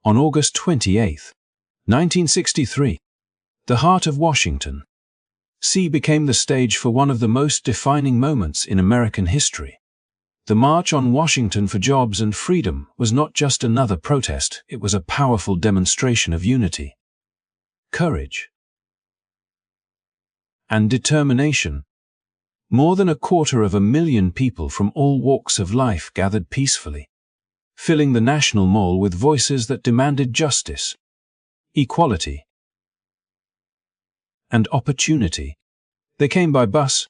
On August 28, 1963, the heart of Washington, D.C. became the stage for one of the most defining moments in American history. The March on Washington for Jobs and Freedom was not just another protest, it was a powerful demonstration of unity, courage, and determination. More than 250,000 people from all walks of life gathered peacefully, filling the National Mall with voices that demanded justice, equality, and opportunity. They came by bus,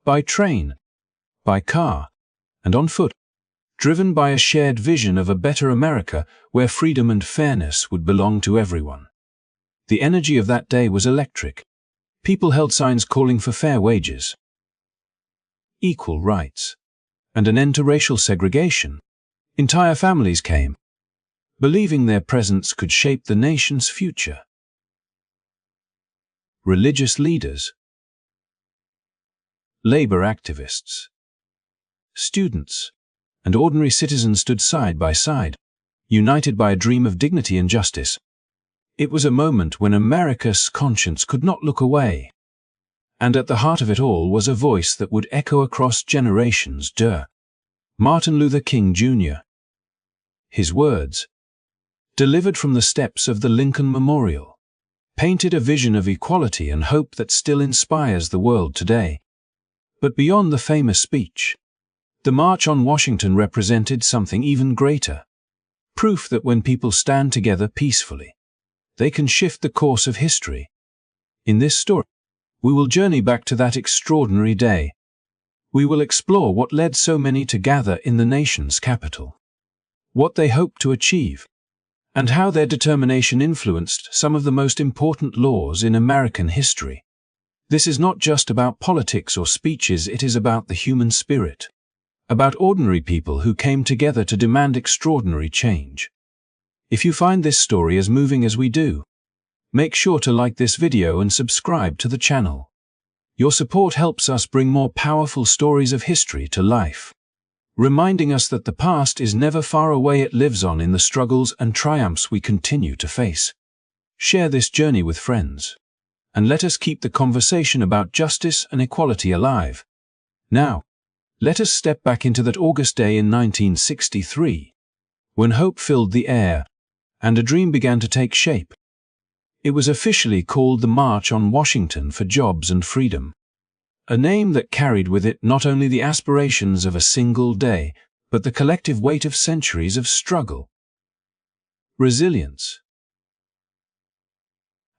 by train, by car, and on foot, driven by a shared vision of a better America where freedom and fairness would belong to everyone. The energy of that day was electric. People held signs calling for fair wages, equal rights, and an end to racial segregation. Entire families came, believing their presence could shape the nation's future. Religious leaders, labor activists, students, and ordinary citizens stood side by side, united by a dream of dignity and justice. It was a moment when America's conscience could not look away. And at the heart of it all was a voice that would echo across generations: Martin Luther King Jr. His words, delivered from the steps of the Lincoln Memorial, painted a vision of equality and hope that still inspires the world today. But beyond the famous speech, the March on Washington represented something even greater. Proof that when people stand together peacefully, they can shift the course of history. In this story, we will journey back to that extraordinary day. We will explore what led so many to gather in the nation's capital, what they hoped to achieve, and how their determination influenced some of the most important laws in American history. This is not just about politics or speeches, it is about the human spirit, about ordinary people who came together to demand extraordinary change. If you find this story as moving as we do, make sure to like this video and subscribe to the channel. Your support helps us bring more powerful stories of history to life, reminding us that the past is never far away, it lives on in the struggles and triumphs we continue to face. Share this journey with friends, and let us keep the conversation about justice and equality alive. Now, let us step back into that August day in 1963, when hope filled the air, and a dream began to take shape. It was officially called the March on Washington for Jobs and Freedom, a name that carried with it not only the aspirations of a single day, but the collective weight of centuries of struggle, resilience,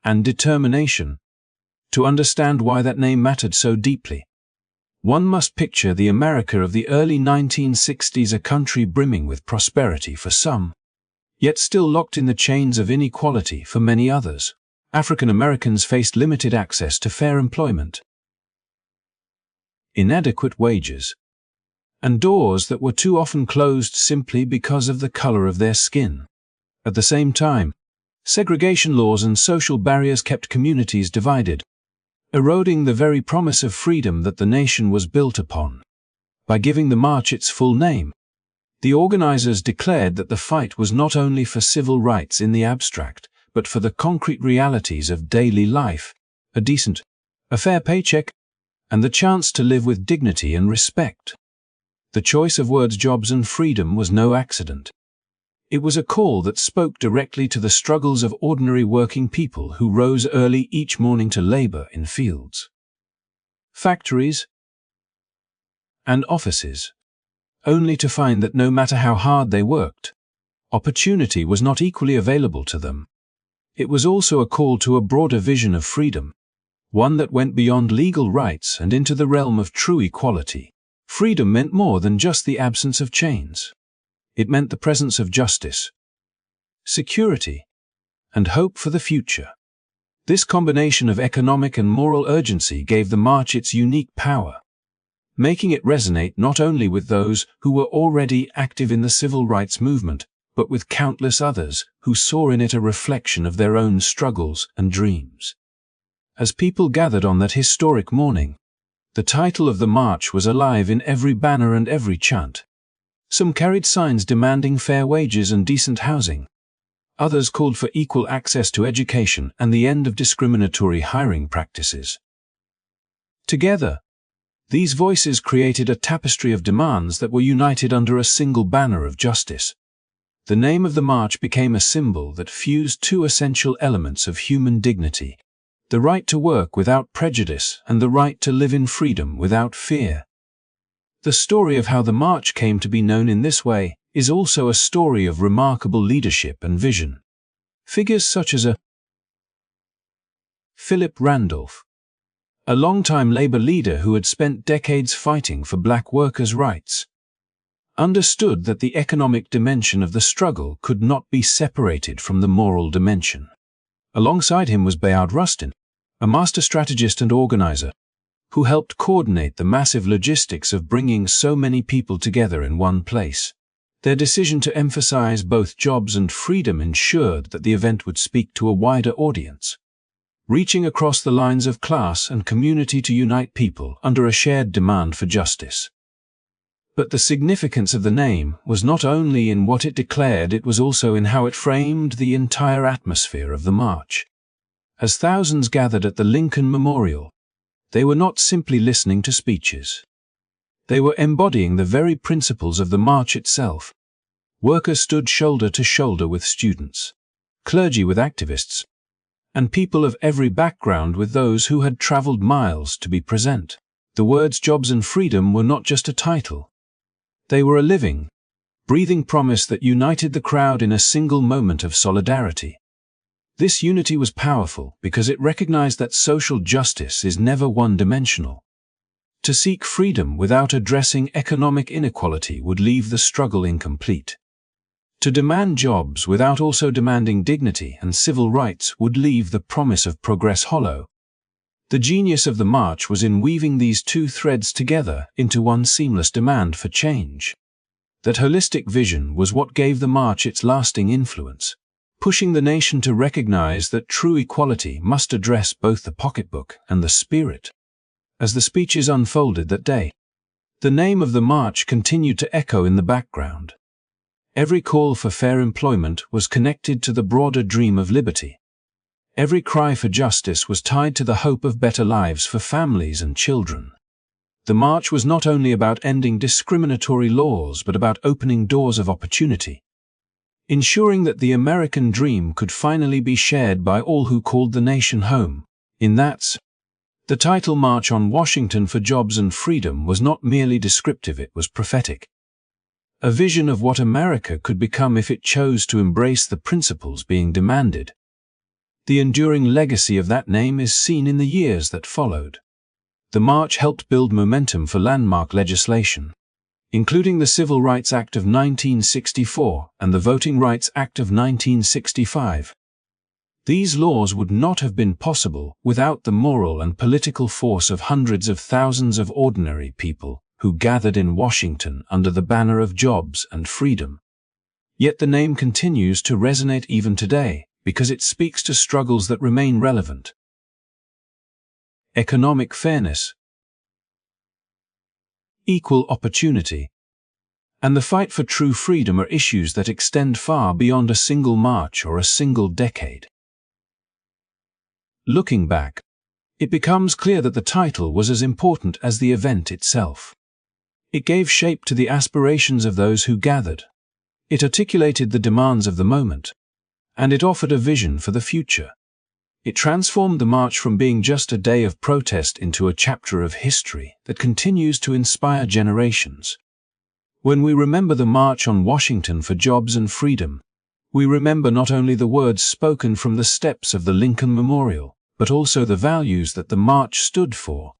and determination. To understand why that name mattered so deeply, one must picture the America of the early 1960s, a country brimming with prosperity for some, yet still locked in the chains of inequality for many others. African Americans faced limited access to fair employment, inadequate wages, and doors that were too often closed simply because of the color of their skin. At the same time, segregation laws and social barriers kept communities divided, eroding the very promise of freedom that the nation was built upon. By giving the march its full name, the organizers declared that the fight was not only for civil rights in the abstract, but for the concrete realities of daily life: a fair paycheck, and the chance to live with dignity and respect. The choice of words jobs and freedom was no accident. It was a call that spoke directly to the struggles of ordinary working people who rose early each morning to labor in fields, factories, and offices, only to find that no matter how hard they worked, opportunity was not equally available to them. It was also a call to a broader vision of freedom, one that went beyond legal rights and into the realm of true equality. Freedom meant more than just the absence of chains. It meant the presence of justice, security, and hope for the future. This combination of economic and moral urgency gave the march its unique power, making it resonate not only with those who were already active in the civil rights movement, but with countless others who saw in it a reflection of their own struggles and dreams. As people gathered on that historic morning, the title of the march was alive in every banner and every chant. Some carried signs demanding fair wages and decent housing, Others called for equal access to education and the end of discriminatory hiring practices. Together, these voices created a tapestry of demands that were united under a single banner of justice. The name of the march became a symbol that fused two essential elements of human dignity: the right to work without prejudice and the right to live in freedom without fear. The story of how the march came to be known in this way is also a story of remarkable leadership and vision. Figures such as Philip Randolph, a longtime labor leader who had spent decades fighting for black workers' rights, understood that the economic dimension of the struggle could not be separated from the moral dimension. Alongside him was Bayard Rustin, a master strategist and organizer, who helped coordinate the massive logistics of bringing so many people together in one place. Their decision to emphasize both jobs and freedom ensured that the event would speak to a wider audience, reaching across the lines of class and community to unite people under a shared demand for justice. But the significance of the name was not only in what it declared, it was also in how it framed the entire atmosphere of the march. As thousands gathered at the Lincoln Memorial, they were not simply listening to speeches. They were embodying the very principles of the march itself. Workers stood shoulder to shoulder with students, clergy with activists, and people of every background with those who had traveled miles to be present. The words jobs and freedom were not just a title. They were a living, breathing promise that united the crowd in a single moment of solidarity. This unity was powerful because it recognized that social justice is never one-dimensional. To seek freedom without addressing economic inequality would leave the struggle incomplete. To demand jobs without also demanding dignity and civil rights would leave the promise of progress hollow. The genius of the march was in weaving these two threads together into one seamless demand for change. That holistic vision was what gave the march its lasting influence, pushing the nation to recognize that true equality must address both the pocketbook and the spirit. As the speeches unfolded that day, the name of the march continued to echo in the background. Every call for fair employment was connected to the broader dream of liberty. Every cry for justice was tied to the hope of better lives for families and children. The march was not only about ending discriminatory laws but about opening doors of opportunity, ensuring that the American dream could finally be shared by all who called the nation home. In that sense, the title March on Washington for Jobs and Freedom was not merely descriptive, it was prophetic. A vision of what America could become if it chose to embrace the principles being demanded. The enduring legacy of that name is seen in the years that followed. The march helped build momentum for landmark legislation, including the Civil Rights Act of 1964 and the Voting Rights Act of 1965. These laws would not have been possible without the moral and political force of hundreds of thousands of ordinary people who gathered in Washington under the banner of jobs and freedom. Yet the name continues to resonate even today, because it speaks to struggles that remain relevant. Economic fairness, equal opportunity, and the fight for true freedom are issues that extend far beyond a single march or a single decade. Looking back, it becomes clear that the title was as important as the event itself. It gave shape to the aspirations of those who gathered. It articulated the demands of the moment, and it offered a vision for the future. It transformed the march from being just a day of protest into a chapter of history that continues to inspire generations. When we remember the March on Washington for Jobs and Freedom, we remember not only the words spoken from the steps of the Lincoln Memorial, but also the values that the march stood for: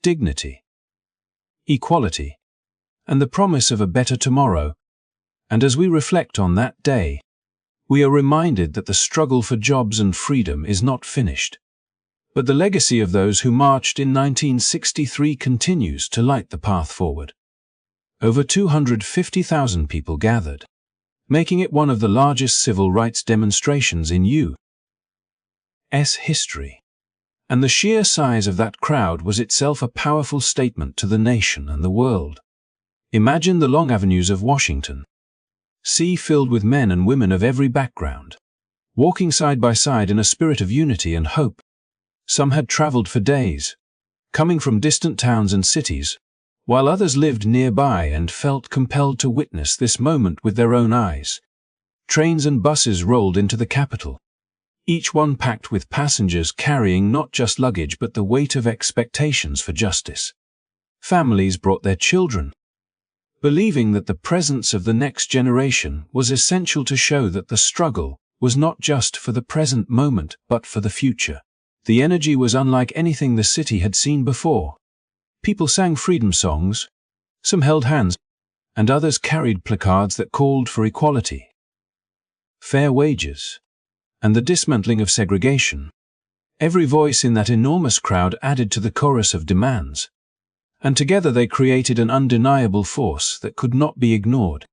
dignity, equality, and the promise of a better tomorrow. And as we reflect on that day, we are reminded that the struggle for jobs and freedom is not finished. But the legacy of those who marched in 1963 continues to light the path forward. Over 250,000 people gathered, making it one of the largest civil rights demonstrations in U.S. history. And the sheer size of that crowd was itself a powerful statement to the nation and the world. Imagine the long avenues of Washington, sea filled with men and women of every background, walking side by side in a spirit of unity and hope. Some had traveled for days, coming from distant towns and cities, while others lived nearby and felt compelled to witness this moment with their own eyes. Trains and buses rolled into the capital, each one packed with passengers carrying not just luggage but the weight of expectations for justice. Families brought their children, believing that the presence of the next generation was essential to show that the struggle was not just for the present moment but for the future. The energy was unlike anything the city had seen before. People sang freedom songs, some held hands, and others carried placards that called for equality, fair wages, and the dismantling of segregation. Every voice in that enormous crowd added to the chorus of demands, and together they created an undeniable force that could not be ignored.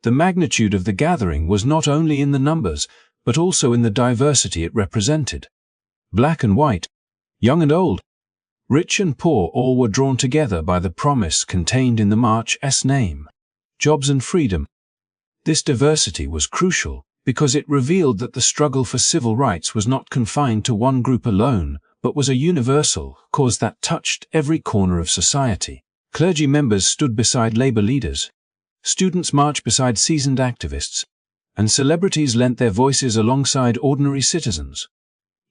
The magnitude of the gathering was not only in the numbers, but also in the diversity it represented. Black and white, young and old, rich and poor, all were drawn together by the promise contained in the march's name: jobs and freedom. This diversity was crucial because it revealed that the struggle for civil rights was not confined to one group alone, but was a universal cause that touched every corner of society. Clergy members stood beside labor leaders, students marched beside seasoned activists, and celebrities lent their voices alongside ordinary citizens.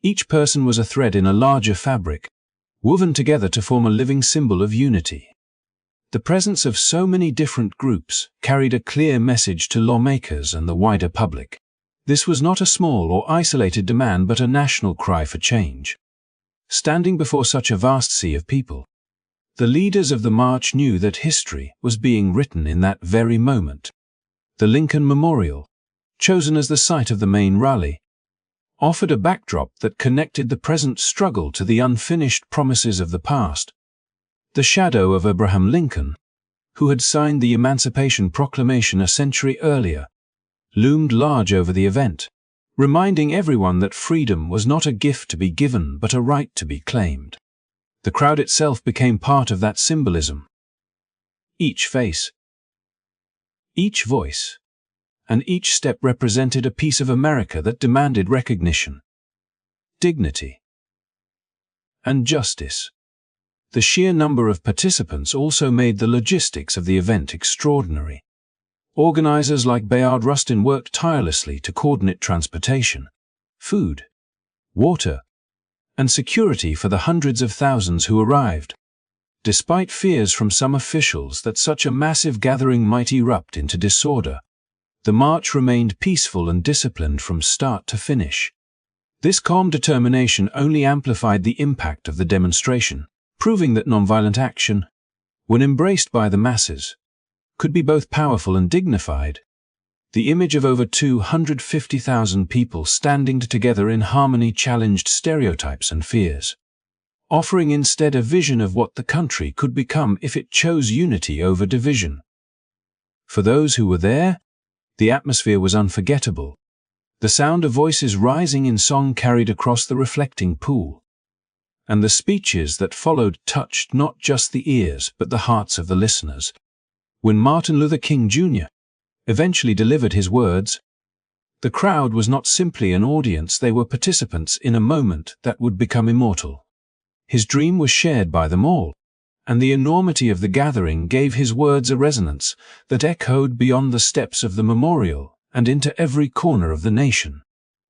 Each person was a thread in a larger fabric, woven together to form a living symbol of unity. The presence of so many different groups carried a clear message to lawmakers and the wider public. This was not a small or isolated demand but a national cry for change. Standing before such a vast sea of people, the leaders of the march knew that history was being written in that very moment. The Lincoln Memorial, chosen as the site of the main rally, offered a backdrop that connected the present struggle to the unfinished promises of the past. The shadow of Abraham Lincoln, who had signed the Emancipation Proclamation a century earlier, loomed large over the event, reminding everyone that freedom was not a gift to be given but a right to be claimed. The crowd itself became part of that symbolism. Each face, each voice, and each step represented a piece of America that demanded recognition, dignity, and justice. The sheer number of participants also made the logistics of the event extraordinary. Organizers like Bayard Rustin worked tirelessly to coordinate transportation, food, water, and security for the hundreds of thousands who arrived. Despite fears from some officials that such a massive gathering might erupt into disorder, the march remained peaceful and disciplined from start to finish. This calm determination only amplified the impact of the demonstration, proving that nonviolent action, when embraced by the masses, could be both powerful and dignified. The image of over 250,000 people standing together in harmony challenged stereotypes and fears, offering instead a vision of what the country could become if it chose unity over division. For those who were there, the atmosphere was unforgettable. The sound of voices rising in song carried across the reflecting pool, and the speeches that followed touched not just the ears but the hearts of the listeners. When Martin Luther King Jr. eventually delivered his words, the crowd was not simply an audience, they were participants in a moment that would become immortal. His dream was shared by them all, and the enormity of the gathering gave his words a resonance that echoed beyond the steps of the memorial and into every corner of the nation.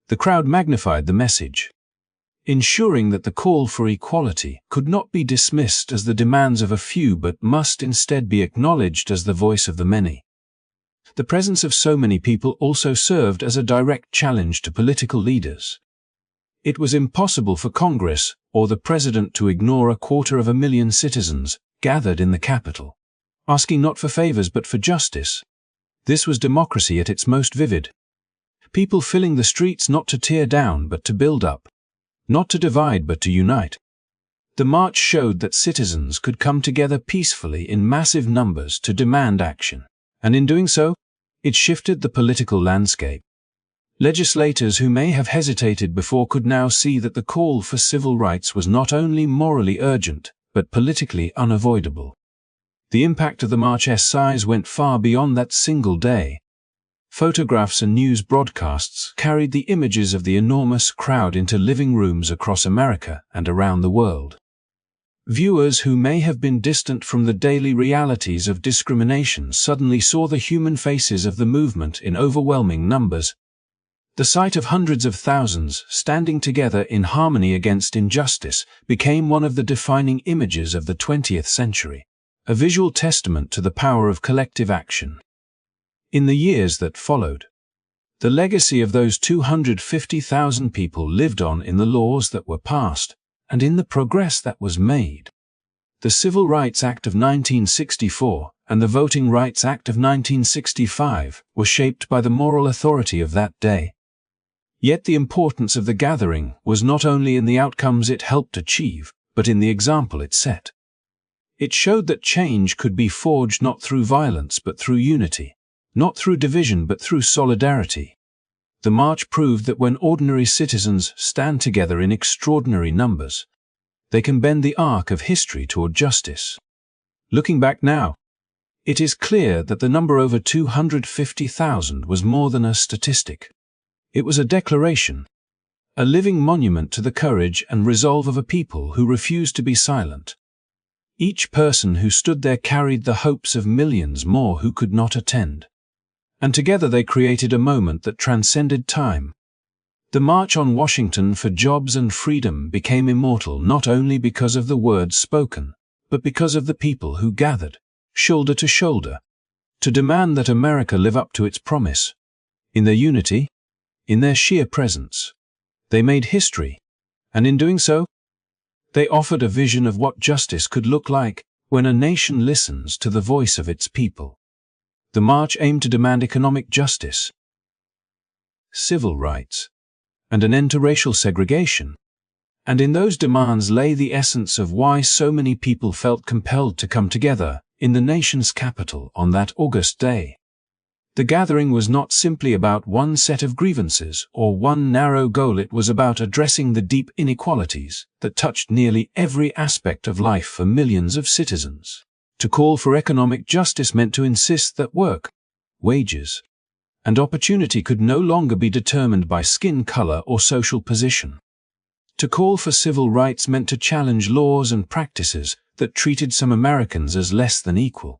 The crowd magnified the message, ensuring that the call for equality could not be dismissed as the demands of a few but must instead be acknowledged as the voice of the many. The presence of so many people also served as a direct challenge to political leaders. It was impossible for Congress or the President to ignore 250,000 citizens gathered in the Capitol, asking not for favors but for justice. This was democracy at its most vivid. People filling the streets not to tear down but to build up, not to divide but to unite. The march showed that citizens could come together peacefully in massive numbers to demand action, and in doing so, it shifted the political landscape. Legislators who may have hesitated before could now see that the call for civil rights was not only morally urgent, but politically unavoidable. The impact of the march's size went far beyond that single day. Photographs and news broadcasts carried the images of the enormous crowd into living rooms across America and around the world. Viewers who may have been distant from the daily realities of discrimination suddenly saw the human faces of the movement in overwhelming numbers. The sight of hundreds of thousands standing together in harmony against injustice became one of the defining images of the 20th century, a visual testament to the power of collective action. In the years that followed, the legacy of those 250,000 people lived on in the laws that were passed and in the progress that was made. The Civil Rights Act of 1964 and the Voting Rights Act of 1965 were shaped by the moral authority of that day. Yet the importance of the gathering was not only in the outcomes it helped achieve, but in the example it set. It showed that change could be forged not through violence but through unity, not through division but through solidarity. The march proved that when ordinary citizens stand together in extraordinary numbers, they can bend the arc of history toward justice. Looking back now, it is clear that the number over 250,000 was more than a statistic. It was a declaration, a living monument to the courage and resolve of a people who refused to be silent. Each person who stood there carried the hopes of millions more who could not attend. And together they created a moment that transcended time. The March on Washington for Jobs and Freedom became immortal not only because of the words spoken, but because of the people who gathered, shoulder to shoulder, to demand that America live up to its promise. In their unity, in their sheer presence, they made history, and in doing so, they offered a vision of what justice could look like when a nation listens to the voice of its people. The march aimed to demand economic justice, civil rights, and an end to racial segregation. And in those demands lay the essence of why so many people felt compelled to come together in the nation's capital on that August day. The gathering was not simply about one set of grievances or one narrow goal. It was about addressing the deep inequalities that touched nearly every aspect of life for millions of citizens. To call for economic justice meant to insist that work, wages, and opportunity could no longer be determined by skin color or social position. To call for civil rights meant to challenge laws and practices that treated some Americans as less than equal,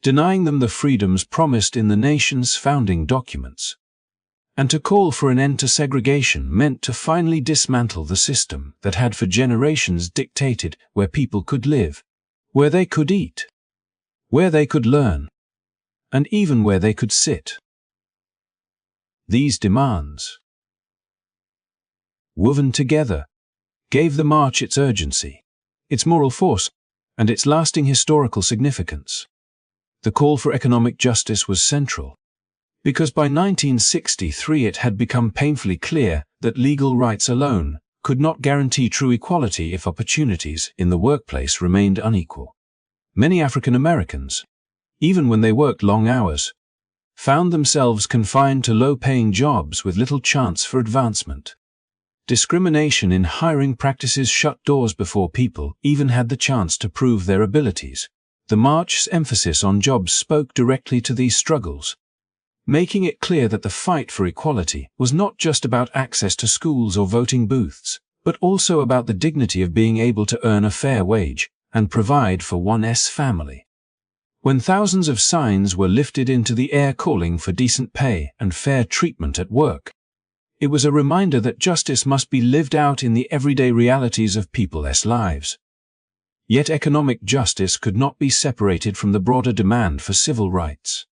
denying them the freedoms promised in the nation's founding documents. And to call for an end to segregation meant to finally dismantle the system that had for generations dictated where people could live, where they could eat, where they could learn, and even where they could sit. These demands, woven together, gave the march its urgency, its moral force, and its lasting historical significance. The call for economic justice was central, because by 1963 it had become painfully clear that legal rights alone could not guarantee true equality if opportunities in the workplace remained unequal. Many African Americans, even when they worked long hours, found themselves confined to low-paying jobs with little chance for advancement. Discrimination in hiring practices shut doors before people even had the chance to prove their abilities. The march's emphasis on jobs spoke directly to these struggles, making it clear that the fight for equality was not just about access to schools or voting booths, but also about the dignity of being able to earn a fair wage and provide for one's family. When thousands of signs were lifted into the air calling for decent pay and fair treatment at work, it was a reminder that justice must be lived out in the everyday realities of people's lives. Yet economic justice could not be separated from the broader demand for civil rights.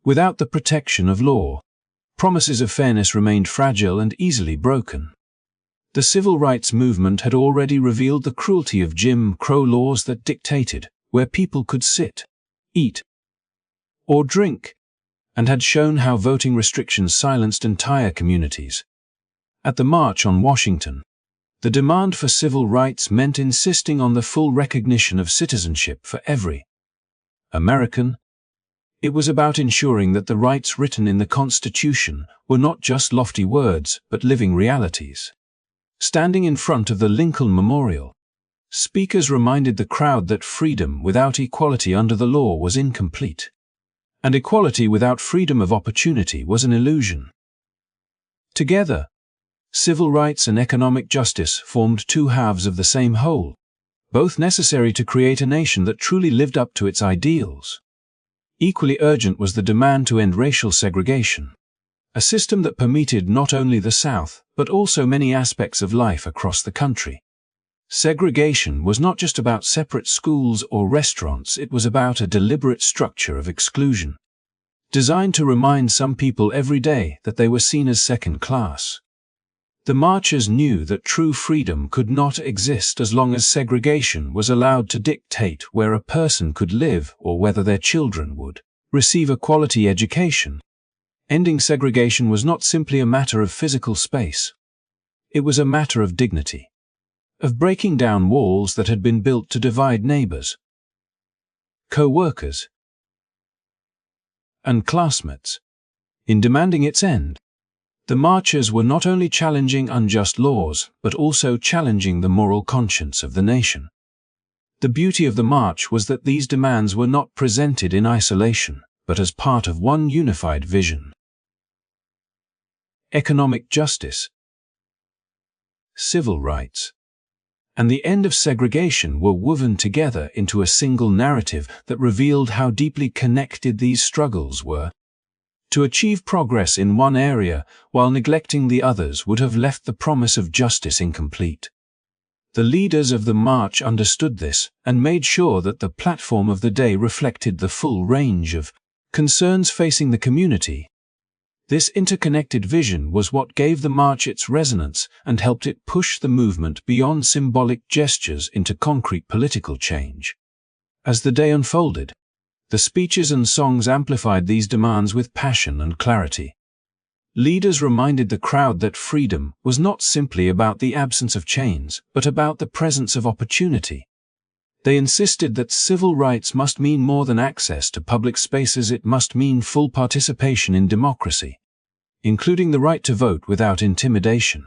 Without the protection of law, promises of fairness remained fragile and easily broken. The civil rights movement had already revealed the cruelty of Jim Crow laws that dictated where people could sit, eat, or drink, and had shown how voting restrictions silenced entire communities. At the March on Washington, the demand for civil rights meant insisting on the full recognition of citizenship for every American. It was about ensuring that the rights written in the Constitution were not just lofty words, but living realities. Standing in front of the Lincoln Memorial, speakers reminded the crowd that freedom without equality under the law was incomplete, and equality without freedom of opportunity was an illusion. Together, civil rights and economic justice formed two halves of the same whole, both necessary to create a nation that truly lived up to its ideals. Equally urgent was the demand to end racial segregation, a system that permeated not only the South, but also many aspects of life across the country. Segregation was not just about separate schools or restaurants, it was about a deliberate structure of exclusion, designed to remind some people every day that they were seen as second class. The marchers knew that true freedom could not exist as long as segregation was allowed to dictate where a person could live or whether their children would receive a quality education. Ending segregation was not simply a matter of physical space. It was a matter of dignity, of breaking down walls that had been built to divide neighbors, co-workers, and classmates. In demanding its end, the marchers were not only challenging unjust laws, but also challenging the moral conscience of the nation. The beauty of the march was that these demands were not presented in isolation, but as part of one unified vision. Economic justice, civil rights, and the end of segregation were woven together into a single narrative that revealed how deeply connected these struggles were. To achieve progress in one area while neglecting the others would have left the promise of justice incomplete. The leaders of the march understood this and made sure that the platform of the day reflected the full range of concerns facing the community. This interconnected vision was what gave the march its resonance and helped it push the movement beyond symbolic gestures into concrete political change. As the day unfolded, the speeches and songs amplified these demands with passion and clarity. Leaders reminded the crowd that freedom was not simply about the absence of chains, but about the presence of opportunity. They insisted that civil rights must mean more than access to public spaces, it must mean full participation in democracy, including the right to vote without intimidation.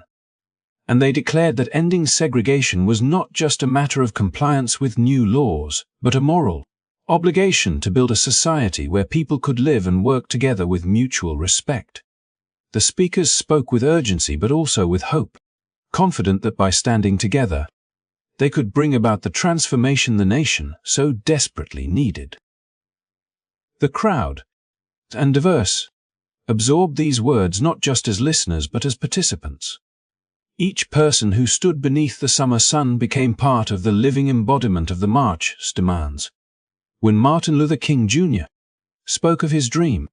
And they declared that ending segregation was not just a matter of compliance with new laws, but a moral obligation to build a society where people could live and work together with mutual respect. The speakers spoke with urgency but also with hope, confident that by standing together, they could bring about the transformation the nation so desperately needed. The crowd, and diverse, absorbed these words not just as listeners but as participants. Each person who stood beneath the summer sun became part of the living embodiment of the march's demands. When Martin Luther King Jr. spoke of his dream,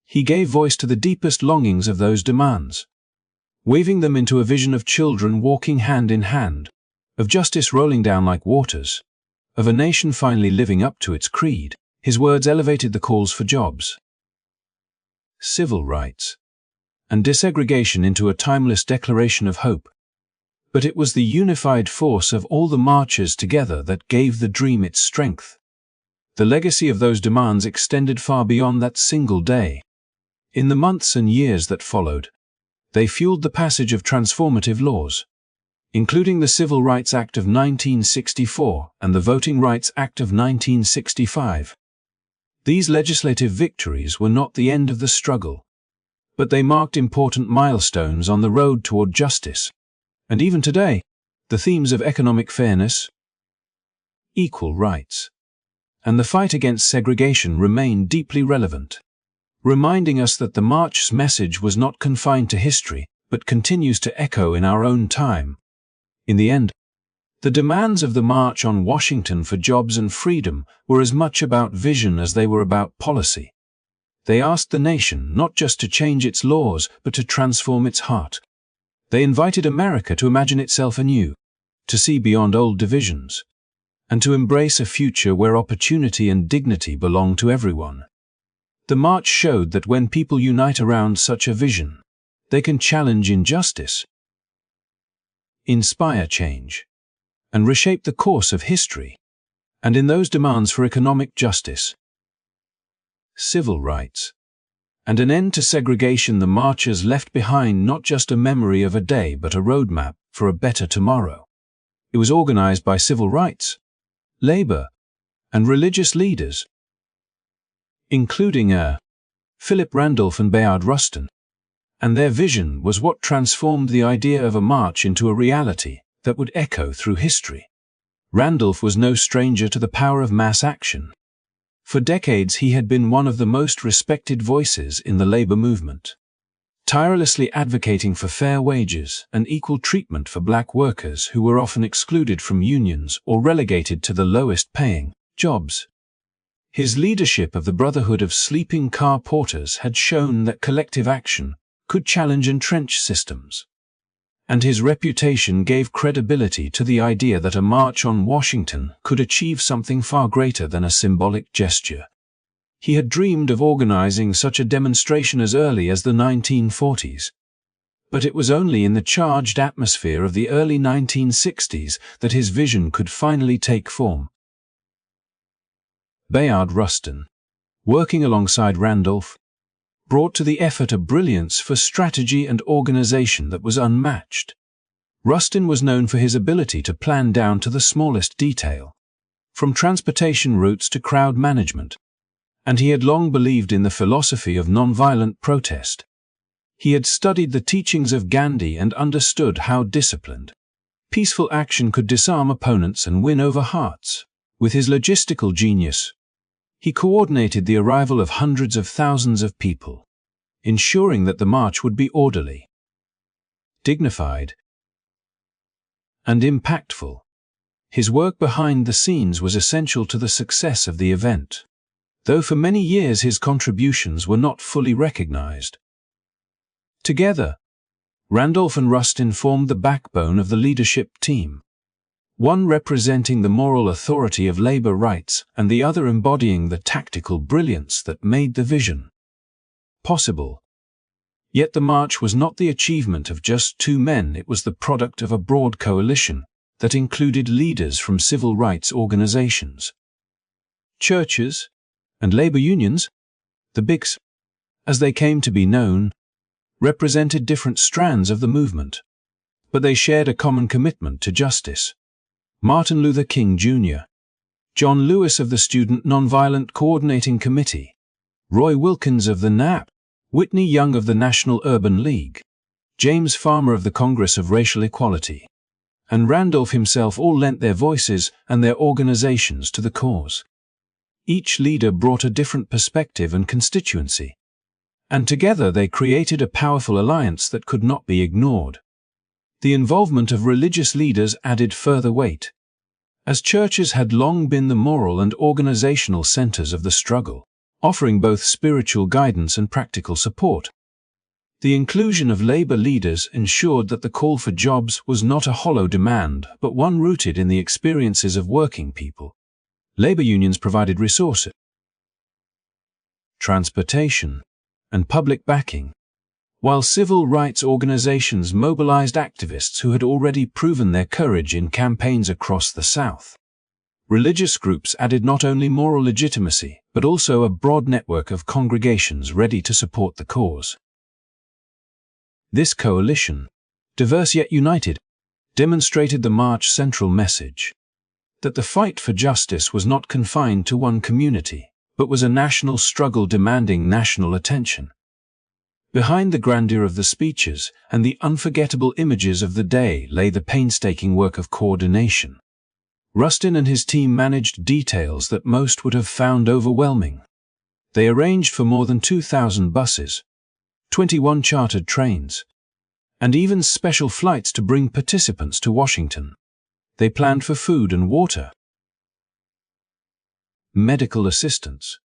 he gave voice to the deepest longings of those demands, weaving them into a vision of children walking hand in hand, of justice rolling down like waters, of a nation finally living up to its creed. His words elevated the calls for jobs, civil rights, and desegregation into a timeless declaration of hope. But it was the unified force of all the marchers together that gave the dream its strength. The legacy of those demands extended far beyond that single day. In the months and years that followed, they fueled the passage of transformative laws, including the Civil Rights Act of 1964 and the Voting Rights Act of 1965. These legislative victories were not the end of the struggle, but they marked important milestones on the road toward justice. And even today, the themes of economic fairness, equal rights, and the fight against segregation remain deeply relevant, reminding us that the march's message was not confined to history, but continues to echo in our own time. In the end, the demands of the March on Washington for jobs and freedom were as much about vision as they were about policy. They asked the nation not just to change its laws, but to transform its heart. They invited America to imagine itself anew, to see beyond old divisions, and to embrace a future where opportunity and dignity belong to everyone. The march showed that when people unite around such a vision, they can challenge injustice, inspire change, and reshape the course of history. And in those demands for economic justice, civil rights, and an end to segregation, the marchers left behind not just a memory of a day but a roadmap for a better tomorrow. It was organized by civil rights, labor, and religious leaders. including Philip Randolph and Bayard Rustin. And their vision was what transformed the idea of a march into a reality that would echo through history. Randolph was no stranger to the power of mass action. For decades he had been one of the most respected voices in the labor movement, tirelessly advocating for fair wages and equal treatment for black workers who were often excluded from unions or relegated to the lowest-paying jobs. His leadership of the Brotherhood of Sleeping Car Porters had shown that collective action could challenge entrenched systems, and his reputation gave credibility to the idea that a march on Washington could achieve something far greater than a symbolic gesture. He had dreamed of organizing such a demonstration as early as the 1940s, but it was only in the charged atmosphere of the early 1960s that his vision could finally take form. Bayard Rustin, working alongside Randolph, brought to the effort a brilliance for strategy and organization that was unmatched. Rustin was known for his ability to plan down to the smallest detail, from transportation routes to crowd management, and he had long believed in the philosophy of nonviolent protest. He had studied the teachings of Gandhi and understood how disciplined, peaceful action could disarm opponents and win over hearts. With his logistical genius, he coordinated the arrival of hundreds of thousands of people, ensuring that the march would be orderly, dignified, and impactful. His work behind the scenes was essential to the success of the event, though for many years his contributions were not fully recognized. Together, Randolph and Rustin formed the backbone of the leadership team, one representing the moral authority of labor rights and the other embodying the tactical brilliance that made the vision possible. Yet the march was not the achievement of just two men, it was the product of a broad coalition that included leaders from civil rights organizations, churches, and labor unions. The Bigs, as they came to be known, represented different strands of the movement, but they shared a common commitment to justice. Martin Luther King Jr., John Lewis of the Student Nonviolent Coordinating Committee, Roy Wilkins of the NAP, Whitney Young of the National Urban League, James Farmer of the Congress of Racial Equality, and Randolph himself all lent their voices and their organizations to the cause. Each leader brought a different perspective and constituency, and together they created a powerful alliance that could not be ignored. The involvement of religious leaders added further weight, as churches had long been the moral and organizational centers of the struggle, offering both spiritual guidance and practical support. The inclusion of labor leaders ensured that the call for jobs was not a hollow demand, but one rooted in the experiences of working people. Labor unions provided resources, transportation, and public backing, while civil rights organizations mobilized activists who had already proven their courage in campaigns across the South. Religious groups added not only moral legitimacy, but also a broad network of congregations ready to support the cause. This coalition, diverse yet united, demonstrated the march's central message, that the fight for justice was not confined to one community, but was a national struggle demanding national attention. Behind the grandeur of the speeches and the unforgettable images of the day lay the painstaking work of coordination. Rustin and his team managed details that most would have found overwhelming. They arranged for more than 2,000 buses, 21 chartered trains, and even special flights to bring participants to Washington. They planned for food and water, medical assistance,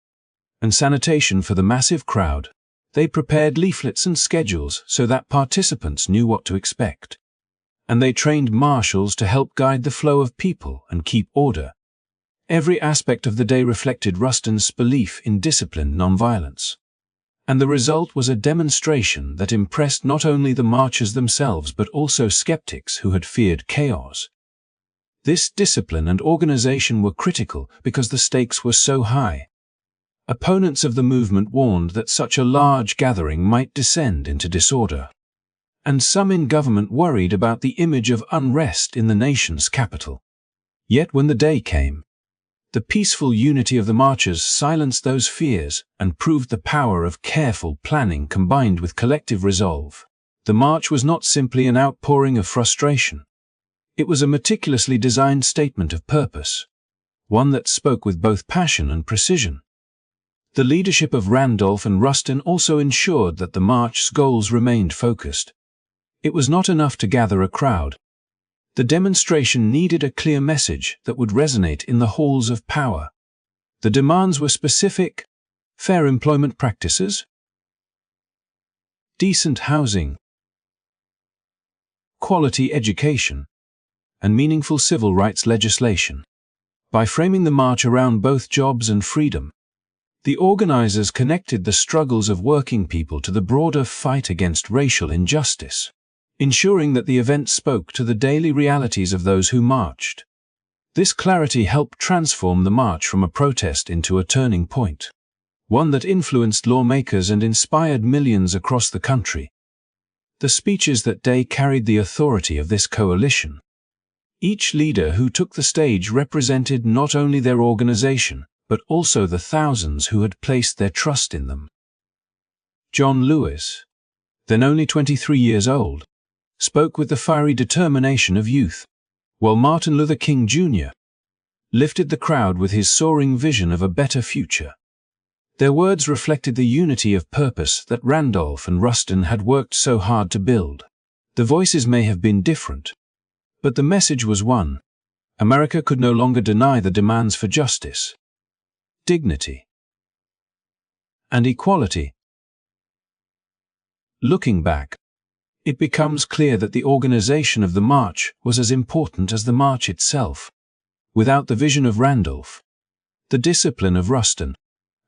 and sanitation for the massive crowd. They prepared leaflets and schedules so that participants knew what to expect, and they trained marshals to help guide the flow of people and keep order. Every aspect of the day reflected Rustin's belief in disciplined nonviolence, and the result was a demonstration that impressed not only the marchers themselves but also skeptics who had feared chaos. This discipline and organization were critical because the stakes were so high. Opponents of the movement warned that such a large gathering might descend into disorder, and some in government worried about the image of unrest in the nation's capital. Yet when the day came, The peaceful unity of the marchers silenced those fears and proved the power of careful planning combined with collective resolve. The march was not simply an outpouring of frustration. It was a meticulously designed statement of purpose, one that spoke with both passion and precision. The leadership of Randolph and Rustin also ensured that the march's goals remained focused. It was not enough to gather a crowd. The demonstration needed a clear message that would resonate in the halls of power. The demands were specific: fair employment practices, decent housing, quality education, and meaningful civil rights legislation. By framing the march around both jobs and freedom, the organizers connected the struggles of working people to the broader fight against racial injustice, ensuring that the event spoke to the daily realities of those who marched. This clarity helped transform the march from a protest into a turning point, one that influenced lawmakers and inspired millions across the country. The speeches that day carried the authority of this coalition. Each leader who took the stage represented not only their organization, but also the thousands who had placed their trust in them. John Lewis, then only 23 years old, spoke with the fiery determination of youth, while Martin Luther King Jr. lifted the crowd with his soaring vision of a better future. Their words reflected the unity of purpose that Randolph and Rustin had worked so hard to build. The voices may have been different, but the message was one: America could no longer deny the demands for justice, dignity, and equality. Looking back, it becomes clear that the organization of the march was as important as the march itself. Without the vision of Randolph, the discipline of Rustin,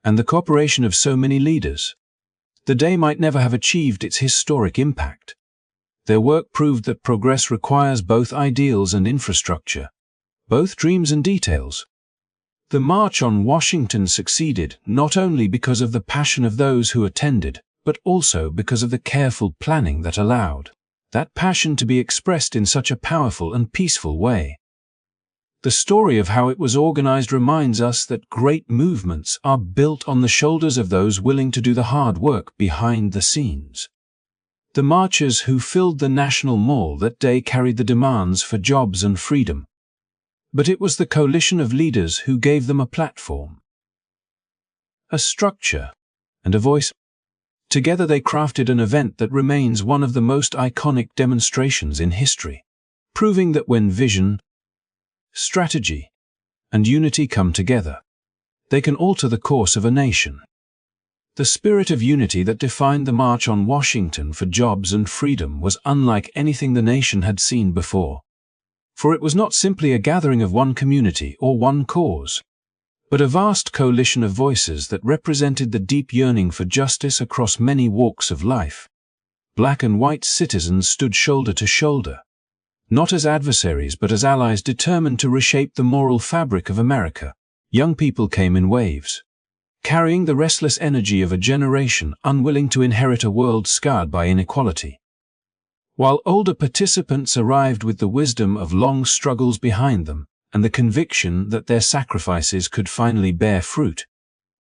and the cooperation of so many leaders, the day might never have achieved its historic impact. Their work proved that progress requires both ideals and infrastructure, both dreams and details. The March on Washington succeeded not only because of the passion of those who attended, but also because of the careful planning that allowed that passion to be expressed in such a powerful and peaceful way. The story of how it was organized reminds us that great movements are built on the shoulders of those willing to do the hard work behind the scenes. The marchers who filled the National Mall that day carried the demands for jobs and freedom. But it was the coalition of leaders who gave them a platform, a structure, and a voice. Together they crafted an event that remains one of the most iconic demonstrations in history, proving that when vision, strategy, and unity come together, they can alter the course of a nation. The spirit of unity that defined the March on Washington for jobs and freedom was unlike anything the nation had seen before. For it was not simply a gathering of one community or one cause, but a vast coalition of voices that represented the deep yearning for justice across many walks of life. Black and white citizens stood shoulder to shoulder, not as adversaries but as allies determined to reshape the moral fabric of America. Young people came in waves, carrying the restless energy of a generation unwilling to inherit a world scarred by inequality, while older participants arrived with the wisdom of long struggles behind them and the conviction that their sacrifices could finally bear fruit.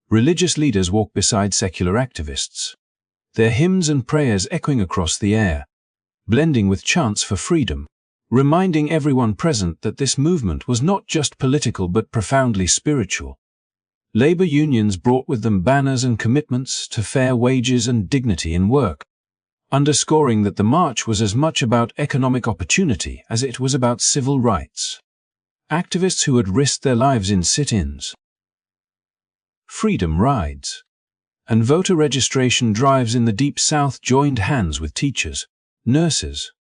Religious leaders walked beside secular activists, their hymns and prayers echoing across the air, blending with chants for freedom, reminding everyone present that this movement was not just political but profoundly spiritual. Labor unions brought with them banners and commitments to fair wages and dignity in work, underscoring that the march was as much about economic opportunity as it was about civil rights. Activists who had risked their lives in sit-ins, freedom rides, and voter registration drives in the Deep South joined hands with teachers, nurses,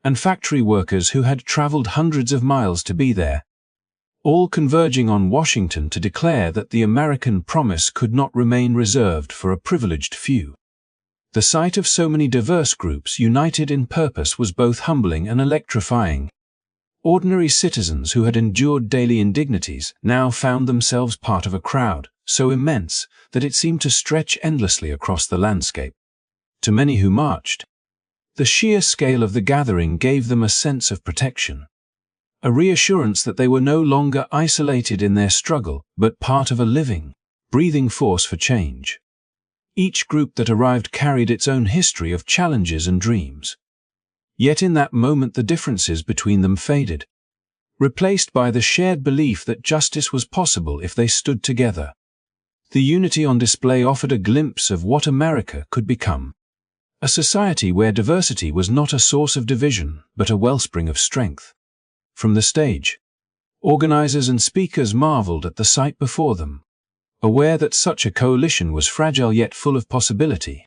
and factory workers who had traveled hundreds of miles to be there, all converging on Washington to declare that the American promise could not remain reserved for a privileged few. The sight of so many diverse groups united in purpose was both humbling and electrifying. Ordinary citizens who had endured daily indignities now found themselves part of a crowd so immense that it seemed to stretch endlessly across the landscape. To many who marched, the sheer scale of the gathering gave them a sense of protection, a reassurance that they were no longer isolated in their struggle, but part of a living, breathing force for change. Each group that arrived carried its own history of challenges and dreams. Yet in that moment the differences between them faded, replaced by the shared belief that justice was possible if they stood together. The unity on display offered a glimpse of what America could become. A society where diversity was not a source of division, but a wellspring of strength. From the stage, organizers and speakers marveled at the sight before them, aware that such a coalition was fragile yet full of possibility.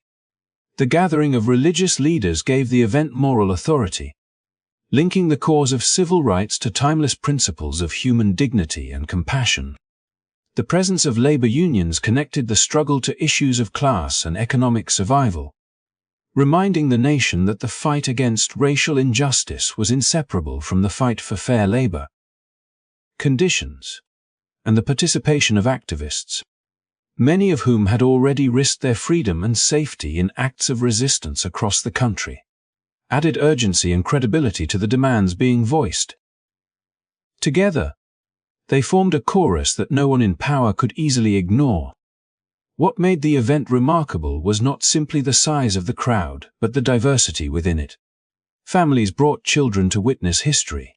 The gathering of religious leaders gave the event moral authority, linking the cause of civil rights to timeless principles of human dignity and compassion. The presence of labor unions connected the struggle to issues of class and economic survival, reminding the nation that the fight against racial injustice was inseparable from the fight for fair labor conditions and the participation of activists, many of whom had already risked their freedom and safety in acts of resistance across the country, added urgency and credibility to the demands being voiced. Together, they formed a chorus that no one in power could easily ignore. What made the event remarkable was not simply the size of the crowd, but the diversity within it. Families brought children to witness history,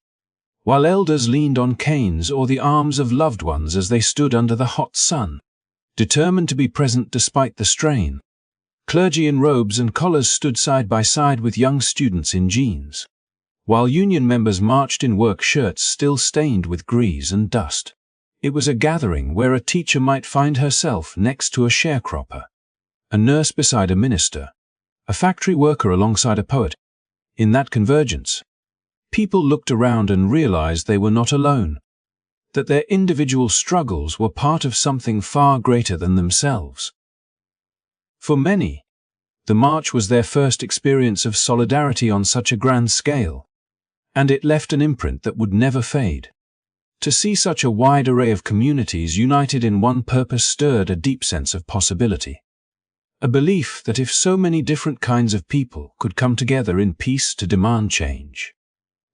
while elders leaned on canes or the arms of loved ones as they stood under the hot sun, determined to be present despite the strain. Clergy in robes and collars stood side by side with young students in jeans, while union members marched in work shirts still stained with grease and dust. It was a gathering where a teacher might find herself next to a sharecropper, a nurse beside a minister, a factory worker alongside a poet. In that convergence, people looked around and realized they were not alone, that their individual struggles were part of something far greater than themselves. For many, the march was their first experience of solidarity on such a grand scale, and it left an imprint that would never fade. To see such a wide array of communities united in one purpose stirred a deep sense of possibility. A belief that if so many different kinds of people could come together in peace to demand change,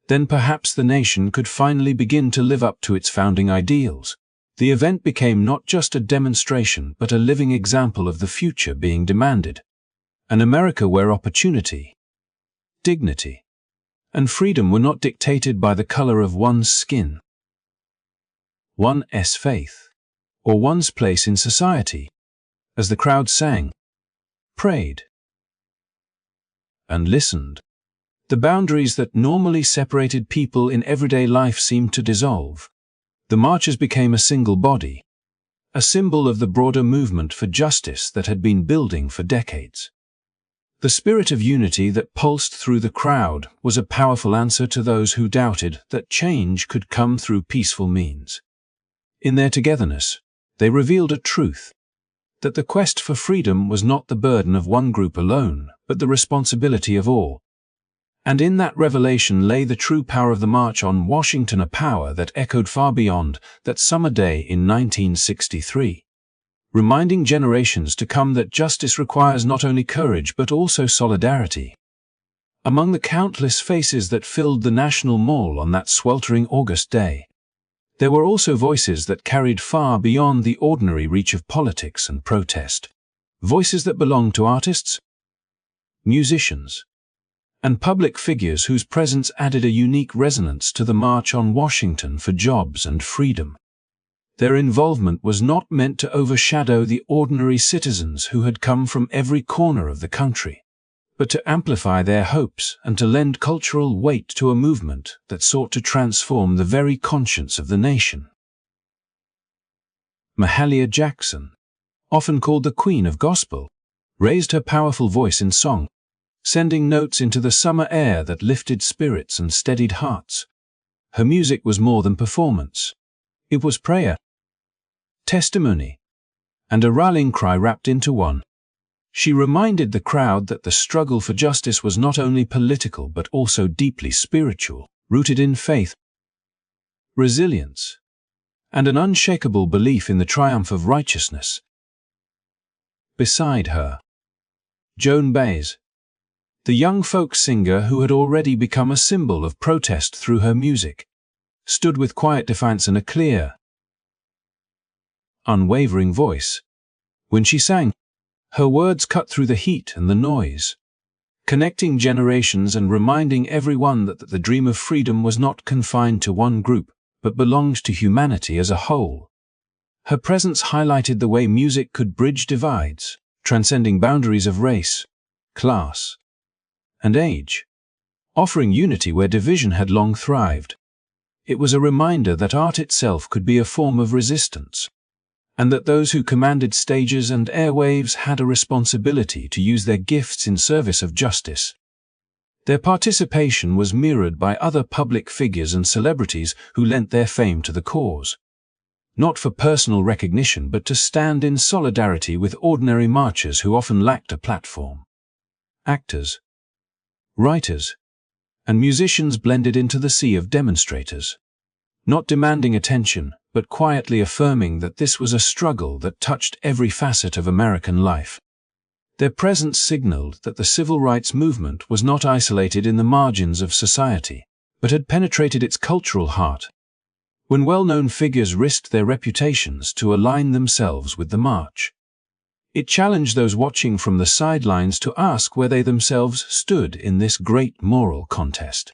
then perhaps the nation could finally begin to live up to its founding ideals. The event became not just a demonstration but a living example of the future being demanded. An America where opportunity, dignity, and freedom were not dictated by the color of one's skin, one's faith, or one's place in society. As the crowd sang, prayed, and listened, the boundaries that normally separated people in everyday life seemed to dissolve. The marchers became a single body, a symbol of the broader movement for justice that had been building for decades. The spirit of unity that pulsed through the crowd was a powerful answer to those who doubted that change could come through peaceful means. In their togetherness, they revealed a truth, that the quest for freedom was not the burden of one group alone, but the responsibility of all. And in that revelation lay the true power of the March on Washington, a power that echoed far beyond that summer day in 1963, reminding generations to come that justice requires not only courage but also solidarity. Among the countless faces that filled the National Mall on that sweltering August day, there were also voices that carried far beyond the ordinary reach of politics and protest, voices that belonged to artists, musicians, and public figures whose presence added a unique resonance to the March on Washington for jobs and freedom. Their involvement was not meant to overshadow the ordinary citizens who had come from every corner of the country, but to amplify their hopes and to lend cultural weight to a movement that sought to transform the very conscience of the nation. Mahalia Jackson, often called the Queen of Gospel, raised her powerful voice in song, sending notes into the summer air that lifted spirits and steadied hearts. Her music was more than performance. It was prayer, testimony, and a rallying cry wrapped into one. She reminded the crowd that the struggle for justice was not only political but also deeply spiritual, rooted in faith, resilience, and an unshakable belief in the triumph of righteousness. Beside her, Joan Baez, the young folk singer who had already become a symbol of protest through her music, stood with quiet defiance and a clear, unwavering voice. When she sang, her words cut through the heat and the noise, connecting generations and reminding everyone that the dream of freedom was not confined to one group, but belonged to humanity as a whole. Her presence highlighted the way music could bridge divides, transcending boundaries of race, class, and age, offering unity where division had long thrived. It was a reminder that art itself could be a form of resistance, and that those who commanded stages and airwaves had a responsibility to use their gifts in service of justice. Their participation was mirrored by other public figures and celebrities who lent their fame to the cause, not for personal recognition but to stand in solidarity with ordinary marchers who often lacked a platform. Actors, writers, and musicians blended into the sea of demonstrators, not demanding attention, but quietly affirming that this was a struggle that touched every facet of American life. Their presence signaled that the civil rights movement was not isolated in the margins of society, but had penetrated its cultural heart. When well-known figures risked their reputations to align themselves with the march, it challenged those watching from the sidelines to ask where they themselves stood in this great moral contest.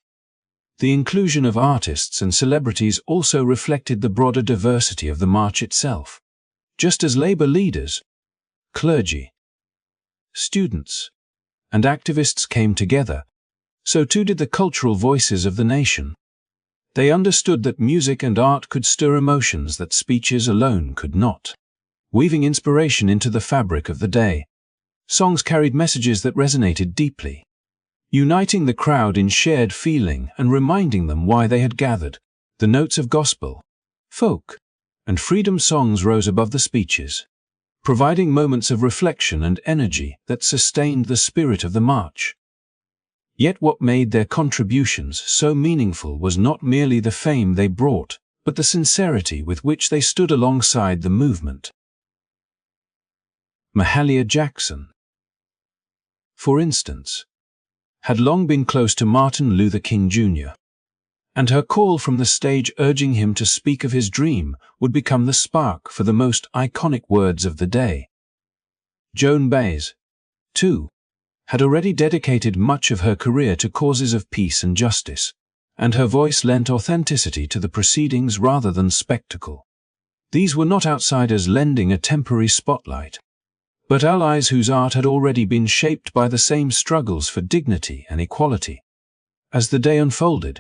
The inclusion of artists and celebrities also reflected the broader diversity of the march itself. Just as labor leaders, clergy, students, and activists came together, so too did the cultural voices of the nation. They understood that music and art could stir emotions that speeches alone could not, weaving inspiration into the fabric of the day. Songs carried messages that resonated deeply, uniting the crowd in shared feeling and reminding them why they had gathered. The notes of gospel, folk, and freedom songs rose above the speeches, providing moments of reflection and energy that sustained the spirit of the march. Yet what made their contributions so meaningful was not merely the fame they brought, but the sincerity with which they stood alongside the movement. Mahalia Jackson, for instance, had long been close to Martin Luther King Jr., and her call from the stage urging him to speak of his dream would become the spark for the most iconic words of the day. Joan Baez, too, had already dedicated much of her career to causes of peace and justice, and her voice lent authenticity to the proceedings rather than spectacle. These were not outsiders lending a temporary spotlight, but allies whose art had already been shaped by the same struggles for dignity and equality. As the day unfolded,